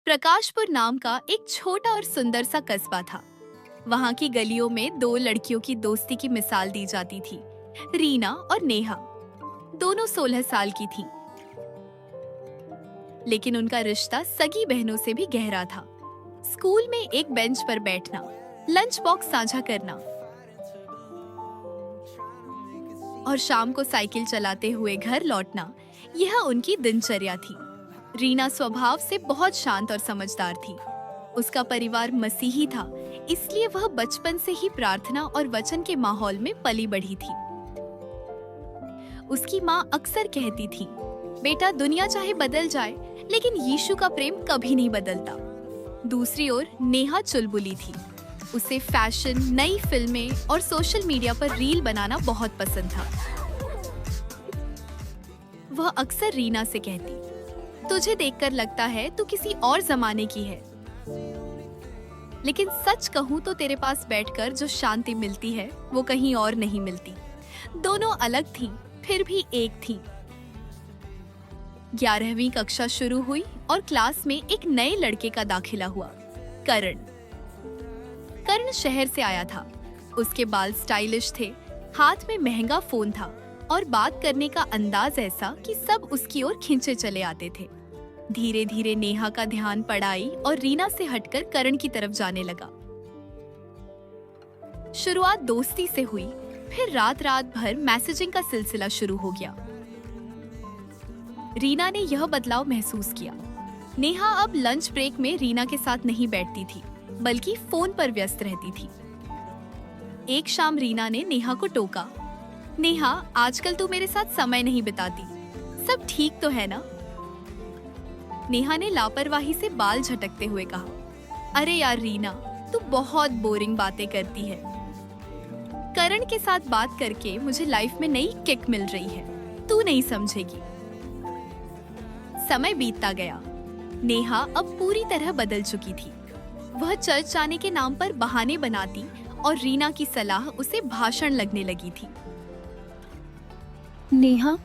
प्रकाशपुर नाम का एक छोटा और सुंदर सा कस्बा था। वहाँ की गलियों में दो लड़कियों की दोस्ती की मिसाल दी जाती थी, रीना और नेहा। दोनों 16 साल की थीं, लेकिन उनका रिश्ता सगी बहनों से भी गहरा था। स्कूल में एक बेंच पर बैठना, लंच बॉक्स साझा करना और शाम को साइकिल चलाते हुए घर लौटना, यह उनकी दिनचर्या थी। रीना स्वभाव से बहुत शांत और समझदार थी। उसका परिवार मसीही था, इसलिए वह बचपन से ही प्रार्थना और वचन के माहौल में पली बढ़ी थी। उसकी माँ अक्सर कहती थी, बेटा दुनिया चाहे बदल जाए, लेकिन यीशु का प्रेम कभी नहीं बदलता। दूसरी ओर नेहा चुलबुली थी। उसे फैशन, नई फिल्में और सोशल मीडिया पर रील बनाना बहुत पसंद था। वह अक्सर रीना से कहती, तुझे देखकर लगता है तू किसी और जमाने की है, लेकिन सच कहूं तो तेरे पास बैठकर जो शांति मिलती है वो कहीं और नहीं मिलती। दोनों अलग थीं, फिर भी एक थीं। 11वीं कक्षा शुरू हुई और क्लास में एक नए लड़के का दाखिला हुआ, करण। करण शहर से आया था। उसके बाल स्टाइलिश थे, हाथ में महंगा फोन था और बात करने का अंदाज ऐसा कि सब उसकी ओर खींचे चले आते थे। धीरे धीरे नेहा का ध्यान पढ़ाई और रीना से हटकर करण की तरफ जाने लगा। शुरुआत दोस्ती से हुई, फिर रात रात भर मैसेजिंग का सिलसिला शुरू हो गया। रीना ने यह बदलाव महसूस किया। नेहा अब लंच ब्रेक में रीना के साथ नहीं बैठती थी, बल्कि फोन पर व्यस्त रहती थी। एक शाम रीना ने नेहा को टोका, नेहा आजकल तू मेरे साथ समय नहीं बिताती, सब ठीक तो है ना? नेहा ने लापरवाही से बाल झटकते हुए कहा, अरे यार रीना, तू बहुत बोरिंग बातें करती है। करण के साथ बात करके मुझे लाइफ में नई किक मिल रही है, तू नहीं समझेगी। समय बीतता गया। नेहा अब पूरी तरह बदल चुकी थी। वह चर्च जाने के नाम पर बहाने बनाती और रीना की सलाह उसे भाषण लगने लगी थी। नेहा,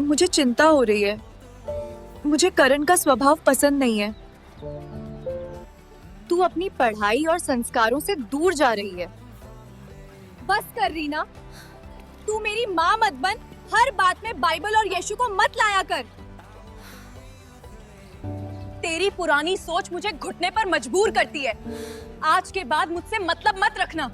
मुझे चिंता हो रही है। मुझे करण का स्वभाव पसंद नहीं है। तू अपनी पढ़ाई और संस्कारों से दूर जा रही है। बस कर रीना, तू मेरी माँ मत बन। हर बात में बाइबल और यीशु को मत लाया कर। तेरी पुरानी सोच मुझे घुटने पर मजबूर करती है। आज के बाद मुझसे मतलब मत रखना।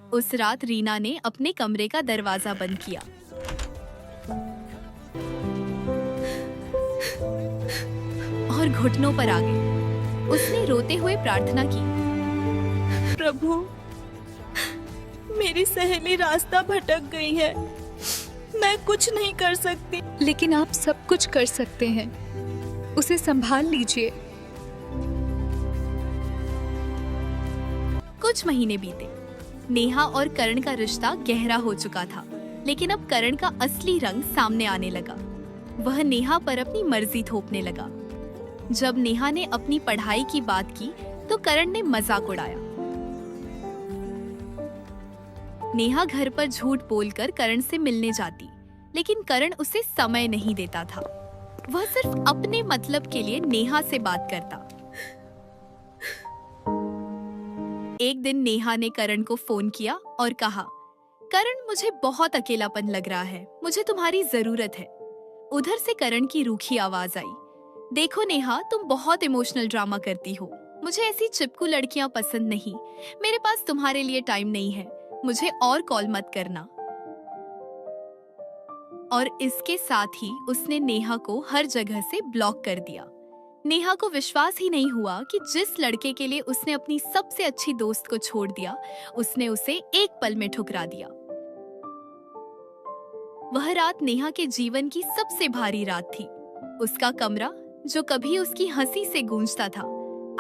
उस रात रीना ने अपने कमरे का दरवाजा बंद किया और घुटनों पर आ गई। उसने रोते हुए प्रार्थना की, प्रभु, मेरी सहेली रास्ता भटक गई है। मैं कुछ नहीं कर सकती, लेकिन आप सब कुछ कर सकते हैं। उसे संभाल लीजिए। कुछ महीने बीते। नेहा और करण का रिश्ता गहरा हो चुका था, लेकिन अब करण का असली रंग सामने आने लगा। वह नेहा पर अपनी मर्जी थोपने लगा। जब नेहा ने अपनी पढ़ाई की बात की तो करण ने मजाक उड़ाया। नेहा घर पर झूठ बोलकर करण से मिलने जाती, लेकिन करण उसे समय नहीं देता था। वह सिर्फ अपने मतलब के लिए नेहा से बात करता। एक दिन नेहा ने करण को फोन किया और कहा, करण, मुझे बहुत अकेलापन लग रहा है, मुझे तुम्हारी जरूरत है। उधर से करण की रूखी आवाज आई, देखो नेहा, तुम बहुत इमोशनल ड्रामा करती हो। मुझे ऐसी चिपकू लड़कियां पसंद नहीं। मेरे पास तुम्हारे लिए टाइम नहीं है। मुझे और कॉल मत करना। और इसके साथ ही उसने नेहा को हर जगह से ब्लॉक कर दिया। नेहा को विश्वास ही नहीं हुआ कि जिस लड़के के लिए उसने अपनी सबसे अच्छी दोस्त को छोड़ दिया, उसने उसे एक पल में ठुकरा दिया। वह रात नेहा के जीवन की सबसे भारी रात थी। उसका कमरा, जो कभी उसकी हंसी से गूंजता था,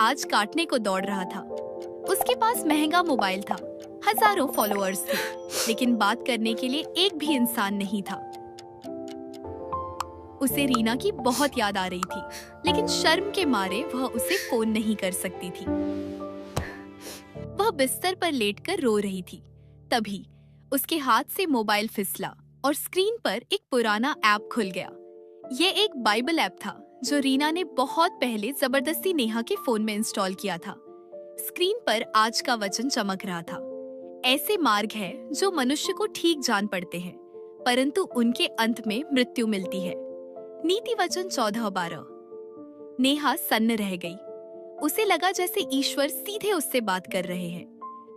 आज काटने को दौड़ रहा था। उसके पास महंगा मोबाइल था, हजारों फॉलोअर्स थे, लेकिन बात करने के लिए एक भी इंसान नहीं था। उसे रीना की बहुत याद आ रही थी, लेकिन शर्म के मारे वह उसे फोन नहीं कर सकती थी। वह बिस्तर पर लेटकर रो रही थी। तभी उसके हाथ से मोबाइल फिसला और स्क्रीन पर एक पुराना ऐप खुल गया। ये एक बाइबल ऐप था जो रीना ने बहुत पहले जबरदस्ती नेहा के फोन में इंस्टॉल किया था। स्क्रीन पर आज का वचन चमक रहा था। ऐसे मार्ग है जो मनुष्य को ठीक जान पड़ते हैं, परंतु उनके अंत में मृत्यु मिलती है। नीति वचन 14:12। नेहा सन्न रह गई। उसे लगा जैसे ईश्वर सीधे उससे बात कर रहे हैं।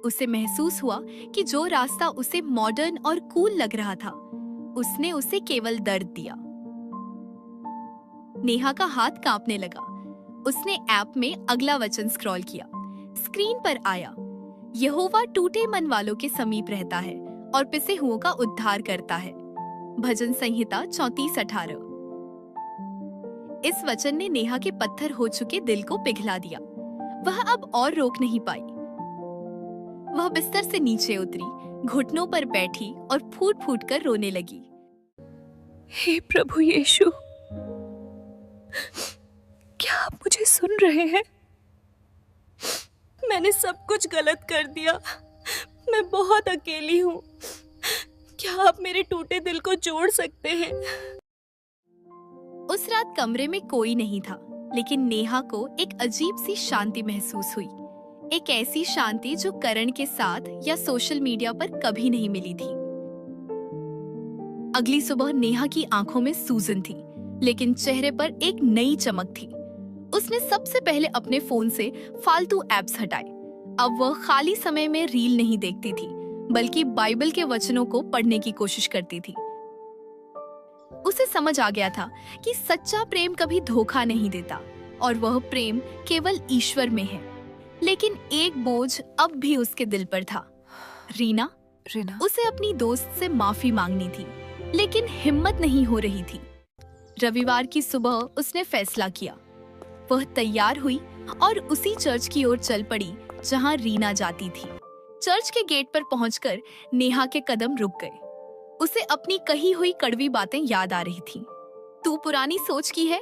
उसे महसूस हुआ कि जो रास्ता उसे मॉडर्न और कूल लग रहा था, उसने उसे केवल दर्द दिया। नेहा का हाथ कांपने लगा। उसने ऐप में अगला वचन स्क्रॉल किया। स्क्रीन पर आया, यहोवा टूटे मन वालों के समीप रहता है और पिसे हुओं का उद्धार करता है। भजन संहिता 34:18। इस वचन ने नेहा के पत्थर हो चुके दिल को पिघला दिया। वह अब और रोक नहीं पाई। वह बिस्तर से नीचे उतरी, घुटनों पर बैठी और फूट फूट कर रोने लगी। हे प्रभु यीशु, क्या आप मुझे सुन रहे हैं? मैंने सब कुछ गलत कर दिया। मैं बहुत अकेली हूँ। क्या आप मेरे टूटे दिल को जोड़ सकते हैं? उस रात कमरे में कोई नहीं था, लेकिन नेहा को एक अजीब सी शांति महसूस हुई। एक ऐसी शांति जो करण के साथ या सोशल मीडिया पर कभी नहीं मिली थी। अगली सुबह नेहा की आंखों में सूजन थी, लेकिन चेहरे पर एक नई चमक थी। उसने सबसे पहले अपने फोन से फालतू ऐप्स हटाए। अब वह खाली समय में रील नहीं देखती थी, बल्कि बाइबल के वचनों को पढ़ने की कोशिश करती थी। उसे समझ आ गया था कि सच्चा प्रेम कभी धोखा नहीं देता और वह प्रेम केवल ईश्वर में है। लेकिन एक बोझ अब भी उसके दिल पर था। रीना उसे अपनी दोस्त से माफी मांगनी थी, लेकिन हिम्मत नहीं हो रही थी। रविवार की सुबह उसने फैसला किया। वह तैयार हुई और उसी चर्च की ओर चल पड़ी जहां रीना जाती थी। चर्च के गेट पर पहुंचकर नेहा के कदम रुक गए। उसे अपनी कही हुई कड़वी बातें याद आ रही थीं। तू पुरानी सोच की है?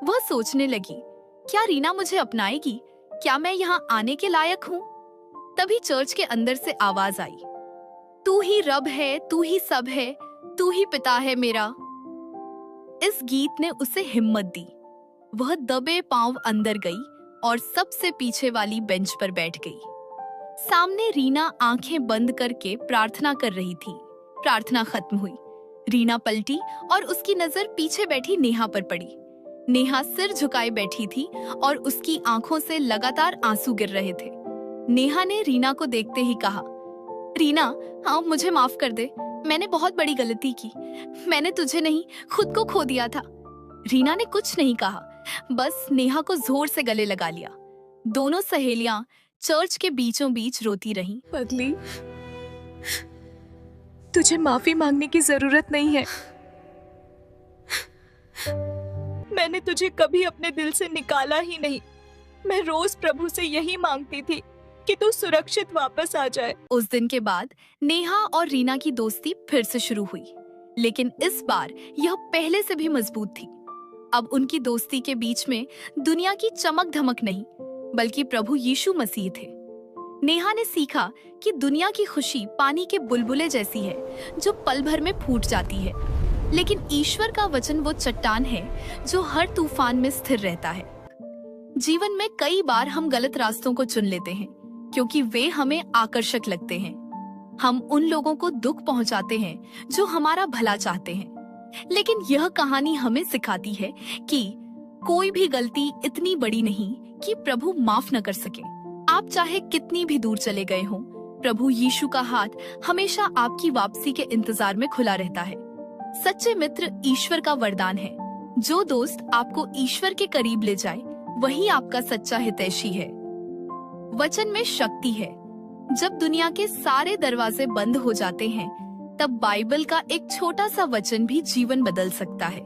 वह सोचने लगी, क्या रीना मुझे अपनाएगी? क्या मैं यहाँ आने के लायक हूँ? तभी चर्च के अंदर से आवाज आई, तू ही रब है, तू ही सब है, तू ही पिता है मेरा। इस गीत ने उसे हिम्मत दी। वह दबे पांव अंदर गई और सबसे पीछे वाली बेंच पर बैठ गई। सामने रीना आंखें बंद करके प्रार्थना कर रही थी। प्रार्थना खत्म हुई। रीना पलटी और उसकी नजर पीछे बैठी नेहा पर पड़ी। नेहा सिर झुकाए बैठी थी और उसकी आंखों से लगातार आंसू गिर रहे थे। नेहा ने रीना को देखते ही कहा, रीना, हाँ मुझे माफ कर दे, मैंने बहुत बड़ी गलती की। मैंने तुझे नहीं, खुद को खो दिया था। रीना ने कुछ नहीं कहा, बस नेहा को जोर से गले लगा लिया। दोनों सहेलियां चर्च के बीचों बीच रोती रहीं। पगली, तुझे माफी मांगने की जरूरत नहीं है। मैंने तुझे कभी अपने दिल से निकाला ही नहीं। मैं रोज प्रभु से यही मांगती थी कि तू सुरक्षित वापस आ जाए। उस दिन के बाद नेहा और रीना की दोस्ती फिर से शुरू हुई, लेकिन इस बार यह पहले से भी मजबूत थी। अब उनकी दोस्ती के बीच में दुनिया की चमक धमक नहीं, बल्कि प्रभु यीशु मसीह थे। नेहा ने सीखा कि दुनिया की खुशी पानी के बुलबुले जैसी है जो पल भर में फूट जाती है, लेकिन ईश्वर का वचन वो चट्टान है जो हर तूफान में स्थिर रहता है। जीवन में कई बार हम गलत रास्तों को चुन लेते हैं क्योंकि वे हमें आकर्षक लगते हैं। हम उन लोगों को दुख पहुंचाते हैं जो हमारा भला चाहते हैं, लेकिन यह कहानी हमें सिखाती है कि कोई भी गलती इतनी बड़ी नहीं कि प्रभु माफ न कर सके। आप चाहे कितनी भी दूर चले गए हों, प्रभु यीशु का हाथ हमेशा आपकी वापसी के इंतजार में खुला रहता है। सच्चे मित्र ईश्वर का वरदान है। जो दोस्त आपको ईश्वर के करीब ले जाए, वही आपका सच्चा हितैषी है। वचन में शक्ति है। जब दुनिया के सारे दरवाजे बंद हो जाते हैं, तब बाइबल का एक छोटा सा वचन भी जीवन बदल सकता है।